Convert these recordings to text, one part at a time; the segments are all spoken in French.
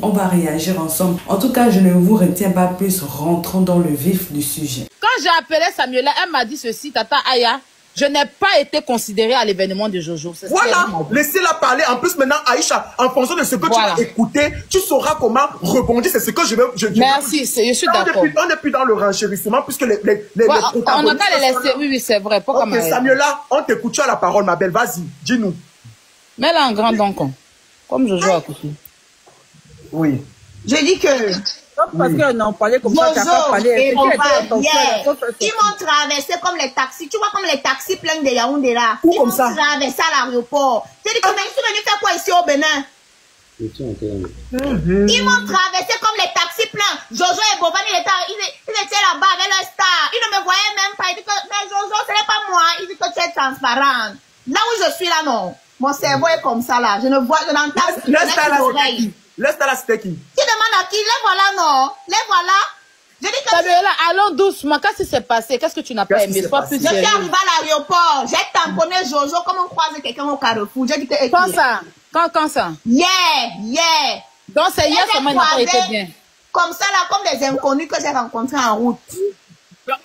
On va réagir ensemble. En tout cas, je ne vous retiens pas plus. Rentrons dans le vif du sujet. Quand j'ai appelé Samuela, elle m'a dit ceci, Tata Aya, je n'ai pas été considérée à l'événement de Jojo. Voilà, laissez-la parler. En plus, maintenant, Aïcha, en fonction de ce que tu vas écouter, tu sauras comment rebondir. C'est ce que je veux. Merci, je suis d'accord. On n'est plus dans le renchérissement, puisque les on n'a qu'à les laisser. Oui, c'est vrai. Ok, Samuela, on t'écoute, tu as la parole, ma belle. Vas-y, dis-nous. Mets-la en grand donc. Comme Jojo a coupé. Oui. Je dis que... Parce qu'on en parlait comme ça, tu n'as pas parlé. Ils m'ont traversé comme les taxis. Tu vois comme les taxis pleins de Yaoundé là. Ils m'ont traversé à l'aéroport. Tu dis que mais ils sont venus faire quoi ici au Bénin? Ils m'ont traversé comme les taxis pleins. Jojo et Boban, ils étaient là-bas avec leur star. Ils ne me voyaient même pas. Ils disent que mais Jojo, ce n'est pas moi. Ils disent que tu es transparente. Là où je suis là, non. Mon cerveau est comme ça là. Je ne vois, je n'entends pas. Laisse la c'était qui? Tu demandes à qui? Les voilà, non? Les voilà. Je dis que... Samuela, allons doucement. Qu'est-ce qui s'est passé? Qu'est-ce que tu n'as pas aimé? Je suis arrivée à l'aéroport. J'ai tamponné Jojo comme on croise quelqu'un au Carrefour. J'ai dit que... Quand ça? Quand ça? Hier. Donc c'est hier seulement, il n'a pas été bien. Comme ça, là, comme des inconnus que j'ai rencontrés en route.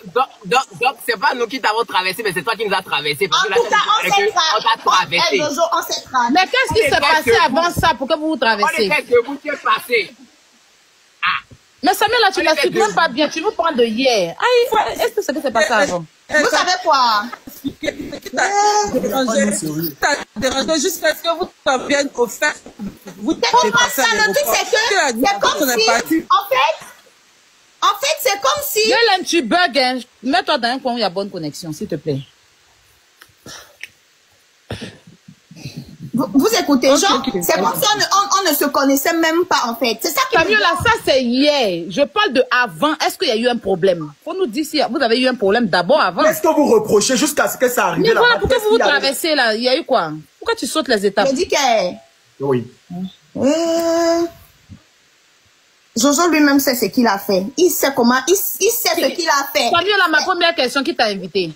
Donc c'est pas nous qui t'avons traversé, mais c'est toi qui nous as traversé. Parce en tout cas, on s'est traversé. Jojo, on s'est traversé. Mais qu'est-ce qui s'est passé avant ça pour que vous vous traversez? On était debout, tu es passé. Mais Samuel, là, tu n'expliques même pas bien. Tu veux prendre de hier. Est-ce que c'est passé avant? Vous savez quoi? T'as dérangé jusqu'à ce que vous parviennent au fait. Vous comprends ça? Le truc, c'est que c'est comme si, en fait, c'est comme si... Yolène, tu bugs, hein. Mets-toi dans un coin où il y a bonne connexion, s'il te plaît. Vous écoutez, genre, c'est comme si on ne se connaissait même pas, en fait. C'est ça qui... Samuel, là, ça, c'est hier. Je parle de avant. Est-ce qu'il y a eu un problème? Faut nous dire si vous avez eu un problème d'abord avant. Qu'est-ce que vous reprochez jusqu'à ce que ça arrive? Mais voilà, pourquoi vous vous traversez, là? Il y a eu quoi? Pourquoi tu sautes les étapes? Je dis que... Oui. Jojo lui-même sait ce qu'il a fait. Il sait comment, il sait ce qu'il a fait. Samuel, là, ma première question, qui t'a invité?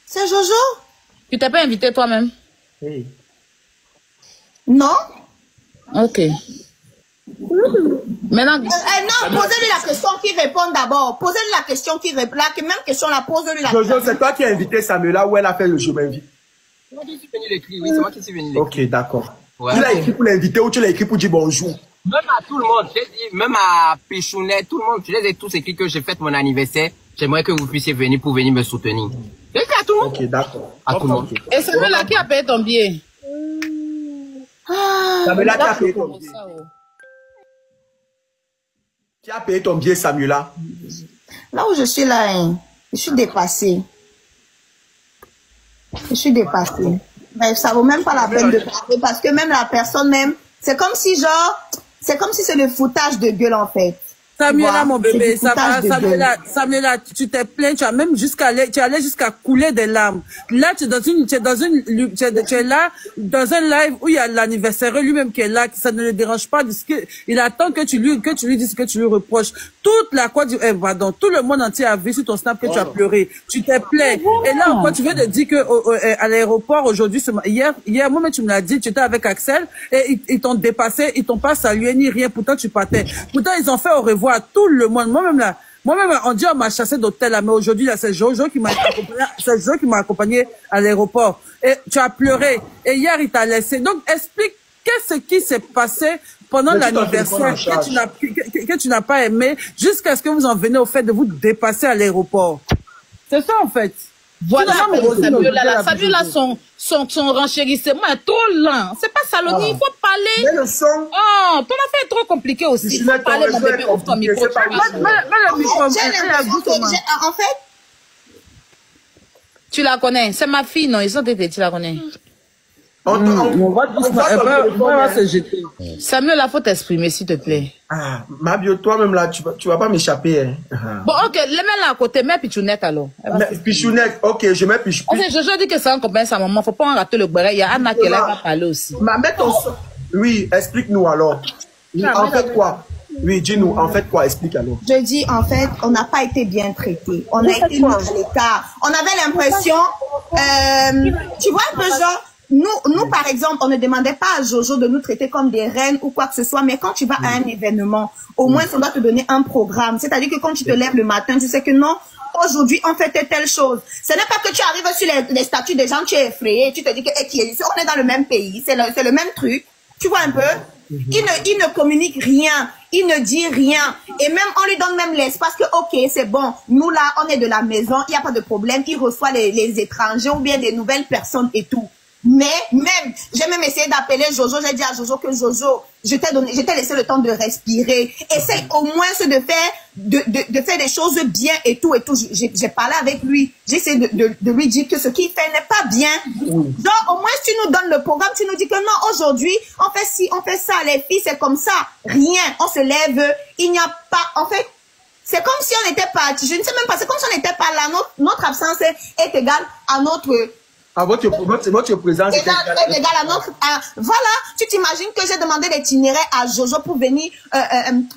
C'est Jojo. Tu t'es pas invité toi-même? Oui. Non. Ok. Maintenant... non, posez-lui la question qui répond d'abord. Posez-lui la question qui répond. La même question, la pose-lui la question. Jojo, c'est toi qui as invité Samuela ou elle a fait le je m'invite? C'est moi qui suis venu l'écrire, oui, c'est moi qui suis venu l'écrire. Ok, d'accord. Ouais. Tu l'as écrit pour l'inviter ou tu l'as écrit pour dire bonjour? Même à tout le monde, j'ai dit, même à Péchounet, tout le monde, je les ai tous écrits que j'ai fait mon anniversaire. J'aimerais que vous puissiez venir pour venir me soutenir. J'ai écrit à tout le monde. Ok, d'accord. À tout le monde. Et Samuel, là, qui a payé ton billet? Samuela, qui a payé ton billet? Qui a payé ton billet, Samuela? Là où je suis là, hein, je suis dépassée. Je suis dépassée. Mais ça vaut même pas la peine de parler parce que même la personne même, c'est comme si genre, c'est comme si c'est le foutage de gueule en fait. Samuela, mon bébé, Samuela, tu t'es plaint, tu as même tu allais jusqu'à couler des larmes. Là, tu es là, dans un live où il y a l'anniversaire lui-même qui est là, ça ne le dérange pas, il attend que tu lui dises que tu lui reproches. Toute la Côte d'Ivoire, pardon, tout le monde entier a vu sur ton snap que tu as pleuré. Tu t'es plaint. Et là, encore, tu viens de dire que, à l'aéroport, aujourd'hui, hier, moi-même, tu me l'as dit, tu étais avec Axel, et ils t'ont dépassé, ils t'ont pas salué ni rien, pourtant tu partais. Pourtant, ils ont fait au revoir à tout le monde. Moi-même, on dit on m'a chassé d'hôtel là, mais aujourd'hui, là, c'est Jojo qui m'a accompagné à l'aéroport. Et tu as pleuré. Et hier, il t'a laissé. Donc, explique qu'est-ce qui s'est passé pendant l'anniversaire que tu n'as pas aimé jusqu'à ce que vous en venez au fait de vous dépasser à l'aéroport. C'est ça, en fait. Voilà, Samuela, son renchérissement est trop lent. C'est pas Saloni, il faut parler. Mais le son. Oh, ton affaire est trop compliquée aussi. Il faut parler, mon bébé, ouvre ton micro. En fait, tu la connais. C'est ma fille, non? Ils ont été, tu la connais. On va se jeter. Samuel, il faut t'exprimer, s'il te plaît. Ah, Mabio, toi-même là, tu vas pas m'échapper. Hein. Bon, ok, les mets là à côté, mets Pichounette alors. Pichounette, ok, je mets Pichounette. Je dis que c'est un copain, sa maman, faut pas en rater le béret. Il y a Anna qui est là, va parler aussi. Mets ton son. Oui, explique-nous alors. En fait quoi? Oui, dis-nous, en fait quoi? Explique alors. Je dis, en fait, on n'a pas été bien traités. On a été mis à l'écart. On avait l'impression, tu vois un peu genre, nous, par exemple, on ne demandait pas à Jojo de nous traiter comme des reines ou quoi que ce soit, mais quand tu vas à un événement, au moins, on doit te donner un programme. C'est-à-dire que quand tu te lèves le matin, tu sais que non, aujourd'hui, on fait telle chose. Ce n'est pas que tu arrives sur les statuts des gens, tu es effrayé, tu te dis que on est dans le même pays, c'est le même truc. Tu vois un peu? Il ne communique rien, il ne dit rien. Et même, on lui donne même l'espace que, ok, c'est bon, nous là, on est de la maison, il n'y a pas de problème, il reçoit les étrangers ou bien des nouvelles personnes et tout. Mais même, j'ai même essayé d'appeler Jojo, j'ai dit à Jojo que Jojo, je t'ai laissé le temps de respirer. Essaye au moins de faire des choses bien et tout et tout. J'ai parlé avec lui, j'ai essayé de lui dire que ce qu'il fait n'est pas bien. Donc au moins si tu nous donnes le programme, tu nous dis que non, aujourd'hui, on fait ci, on fait ça, les filles c'est comme ça. Rien, on se lève, il n'y a pas, en fait, c'est comme si on n'était pas, je ne sais même pas, c'est comme si on n'était pas là, notre absence est égale à notre... À votre présence. Égal à notre, voilà, tu t'imagines que j'ai demandé l'itinéraire à Jojo pour venir,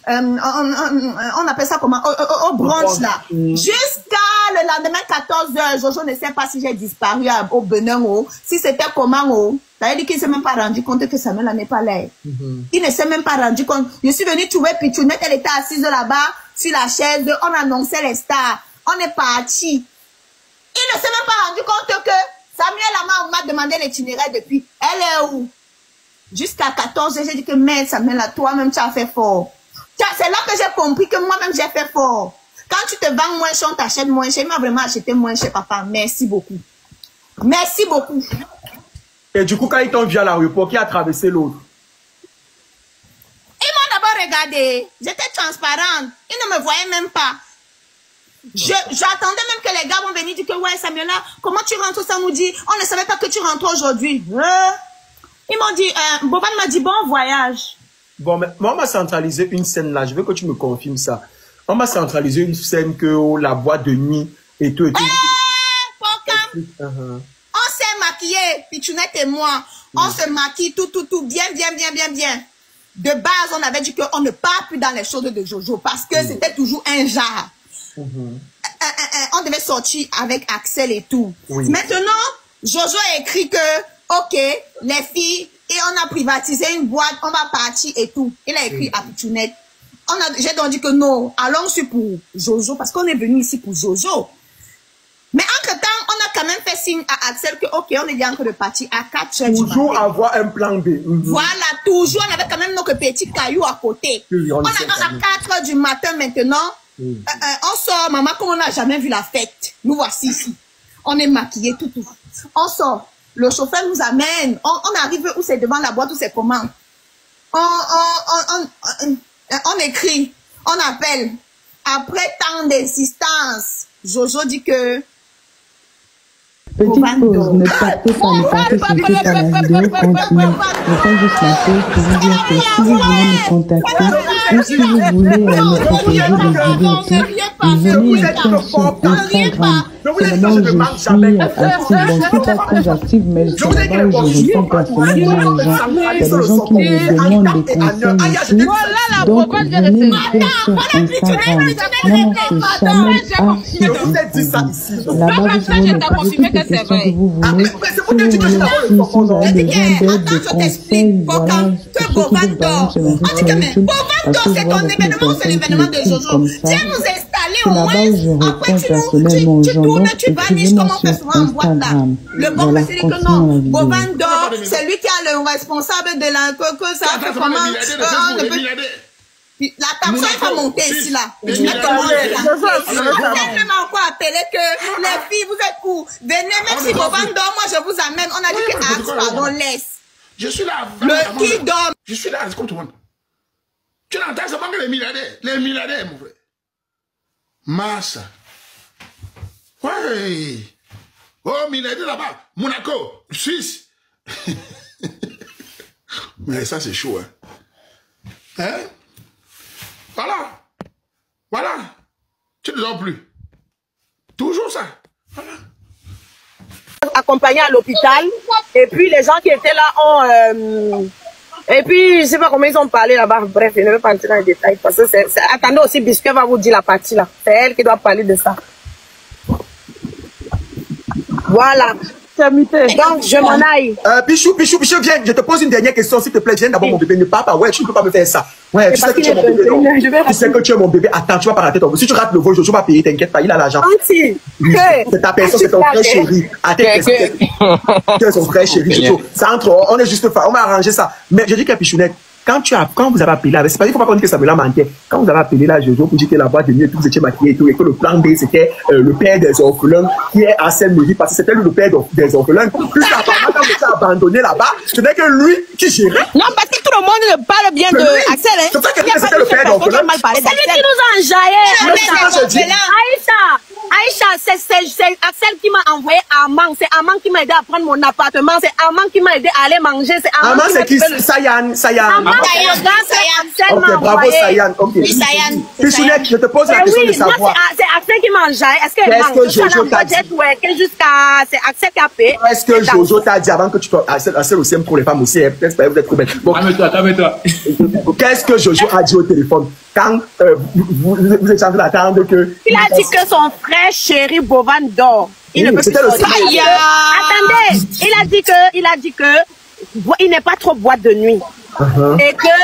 on appelle ça comment, au brunch là. Jusqu'à le lendemain 14h, Jojo ne sait pas si j'ai disparu au Benin, si c'était comment, ça veut dire qu'il ne s'est même pas rendu compte que Samuel n'est pas là. Il ne s'est même pas rendu compte. Je suis venue trouver Pichounette, elle était assise là-bas, sur la chaise, on annonçait les stars. On est parti. Il ne s'est même pas rendu compte que Samuel m'a demandé l'itinéraire depuis. Elle est où? Jusqu'à 14 h j'ai dit que mais Samuel, toi-même tu as fait fort. C'est là que j'ai compris que moi-même j'ai fait fort. Quand tu te vends moins cher, on t'achète moins cher. Il m'a vraiment acheté moins cher, papa. Merci beaucoup. Merci beaucoup. Et du coup, quand ils t'ont vu à l'aéroport, qui a traversé l'autre? Ils m'ont d'abord regardé. J'étais transparente. Ils ne me voyaient même pas. J'attendais même que les gars vont venir dire que ouais Samuel, comment tu rentres ça nous dit, on ne savait pas que tu rentres aujourd'hui. Ils m'ont dit, Boban m'a dit bon voyage. Bon, mais on m'a centralisé une scène là, je veux que tu me confirmes ça. On m'a centralisé une scène que la boîte de nuit et tout et tout. On s'est maquillé, Pichounette et moi, on se maquille tout, bien. De base, on avait dit qu'on ne part plus dans les choses de Jojo parce que c'était toujours un genre. On devait sortir avec Axel et tout. Maintenant, Jojo a écrit que, ok, les filles, et on a privatisé une boîte, on va partir et tout. Il a écrit à Pichounette. J'ai donc dit que non, allons sur pour Jojo, parce qu'on est venu ici pour Jojo. Mais entre-temps, on a quand même fait signe à Axel que, ok, on est bien en train de partir à 4 heures. Toujours avoir un plan B. Voilà, toujours, on avait quand même notre petit caillou à côté. On a 4 heures du matin maintenant. On sort, maman, comme on n'a jamais vu la fête. Nous voici ici. On est maquillés, tout. On sort. Le chauffeur nous amène. On arrive où c'est devant la boîte, où c'est comment. On écrit. On appelle. Après tant d'insistance, Jojo dit que... Petite pause, ne partez pas, surtout pas la vidéo continue. Je fais juste la pause pour vous dire que si vous voulez me contacter ou si vous voulez me proposer des vidéos, venez écrire sur Instagram. C'est là où je suis active. Bon, je suis pas très active, mais c'est là où je réponds personnellement aux gens. Il y a des gens qui me demandent des conseils ici. Donc, venez m'écrire sur Instagram. Mon nom, c'est Chanel Archie. Là-bas, vous pouvez me poser toutes les questions que vous voulez. Si vous avez besoin d'aide, de conseils, voilà, pour ceux qui veulent par exemple se lancer sur YouTube, parce que je vois beaucoup de personnes qui m'écrivent comme ça. C'est là-bas où je réponds personnellement aux gens. Donc, écrivez-moi sur Instagram. Voilà, continuons la vidéo. Bovando, c'est lui qui est le responsable de la coco, ça fait comment? La tension va monter ici, là. On a même encore appelé que les filles, vous êtes où? Venez, même si Bovando, moi je vous amène. On a dit que Axe, pardon, laisse. Je suis là. Le qui dort. Je suis là, c'est comme tout le monde. Tu n'entends pas que les milliardaires, mon frère. Massa. Ouais. Oh, milliardaire là-bas. Monaco, Suisse. Mais ça, c'est chaud, hein. Hein? Voilà. Tu ne dors plus. Toujours ça. Voilà. Accompagné à l'hôpital. Et puis, les gens qui étaient là ont... Et puis, je sais pas comment ils ont parlé là-bas. Bref, je ne vais pas entrer dans les détails. Parce que attendez aussi, Biscuit va vous dire la partie là. C'est elle qui doit parler de ça. Voilà. Donc, je m'en aille. Pichou, viens. Je te pose une dernière question, s'il te plaît. Viens d'abord, mon bébé. Ne pars pas. Ouais, tu ne peux pas me faire ça. Ouais, tu sais que tu es mon bébé. Tu sais que tu es mon bébé. Attends, tu vas pas rater ton. Si tu rates le vol, je vais pas payer. T'inquiète pas, il a l'argent. C'est ta personne, c'est ton frère chéri. Attends, tu es son frère chéri. Ça entre, on est juste on va arranger ça. Mais je dis que Pichounette, quand vous avez appelé là, c'est pas, il faut pas qu'on dise que ça me l'a mentait. Quand vous avez appelé là, Jojo, pour dire que la boîte de nuit et tout, vous étiez maquillé et tout, et que le plan B, c'était le père des orphelins qui est à Seine-Marie, parce que c'était le père des orphelins. Plus apparemment, quand vous étiez abandonné là-bas, ce n'est que lui qui gérait. Non, parce que tout le monde ne parle bien de Axel, hein. C'est ça que c'était le père d'orphelins. C'est lui qui nous a enjaillé. Aïcha, c'est Axel qui m'a envoyé Armand. C'est Armand qui m'a aidé à prendre mon appartement. C'est Armand qui m'a aidé à aller manger. C'est Armand c'est qui? Sayan. Axel m'a bravo envoyé. Sayan. Ok. Sayan. Pichounette, je te pose la question de savoir. C'est Axel qui m'a enjaillé. Est-ce que Jojo t'a dit? C'est Axel qui a payé. Est-ce que Jojo t'a dit avant que tu sois Axel aussi pour les femmes aussi? Peut-être pas, vous êtes trop belle. Bon. Calme-toi. Qu'est-ce que Jojo a dit au téléphone quand vous êtes en train d'attendre que... Il a dit que son frère chéri Bovan dort. Il ne peut plus sortir. Attendez, il a dit que il n'est pas trop boîte de nuit. Et que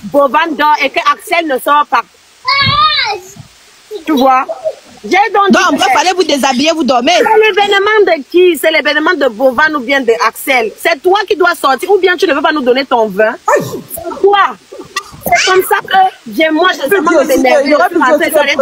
Bovan dort et que Axel ne sort pas. Tu vois? J'ai donc il fallait vous déshabiller, vous dormez. C'est l'événement de qui? C'est l'événement de Bovan ou bien de Axel? C'est toi qui dois sortir ou bien tu ne veux pas nous donner ton vin? Toi. C'est comme ça que moi, je suis vraiment énervée. Il aurait pu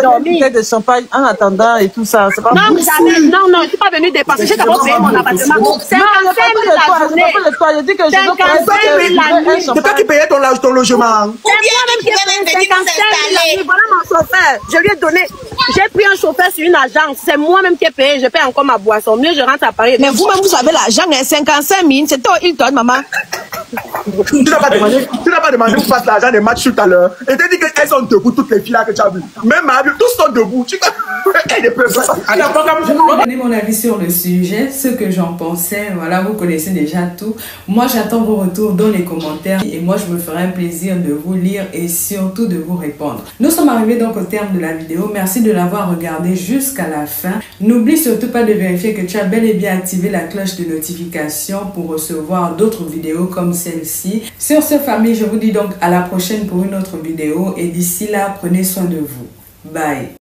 dormir de champagne en attendant et tout ça. Pas non, jamais. Non, je ne suis pas venue dépenser. J'ai d'abord payé mon appartement. C'est un fait la journée. Je dis que je veux c'est toi qui payais ton logement. C'est moi-même qui ai payé 55 000 la nuit. Voilà mon chauffeur. Je lui ai donné. J'ai pris un chauffeur sur une agence. C'est moi-même qui ai payé. Je paye encore ma boisson. Mieux, je rentre à Paris. Mais vous-même, vous avez l'argent, 55 000. C'était au Hilton, maman. Tu n'as pas demandé où passe l'argent des matchs tout à l'heure. Et tu as dit qu'elles sont debout, toutes les filles là que tu as vues. Même Marie, tous sont debout. Tu donner mon avis sur le sujet, ce que j'en pensais. Voilà, vous connaissez déjà tout. Moi, j'attends vos retours dans les commentaires. Et moi, je me ferai un plaisir de vous lire et surtout de vous répondre. Nous sommes arrivés donc au terme de la vidéo. Merci de l'avoir regardé jusqu'à la fin. N'oublie surtout pas de vérifier que tu as bel et bien activé la cloche de notification pour recevoir d'autres vidéos comme celle-ci. Sur ce, famille, je vous dis donc à la prochaine pour une autre vidéo et d'ici là, prenez soin de vous. Bye.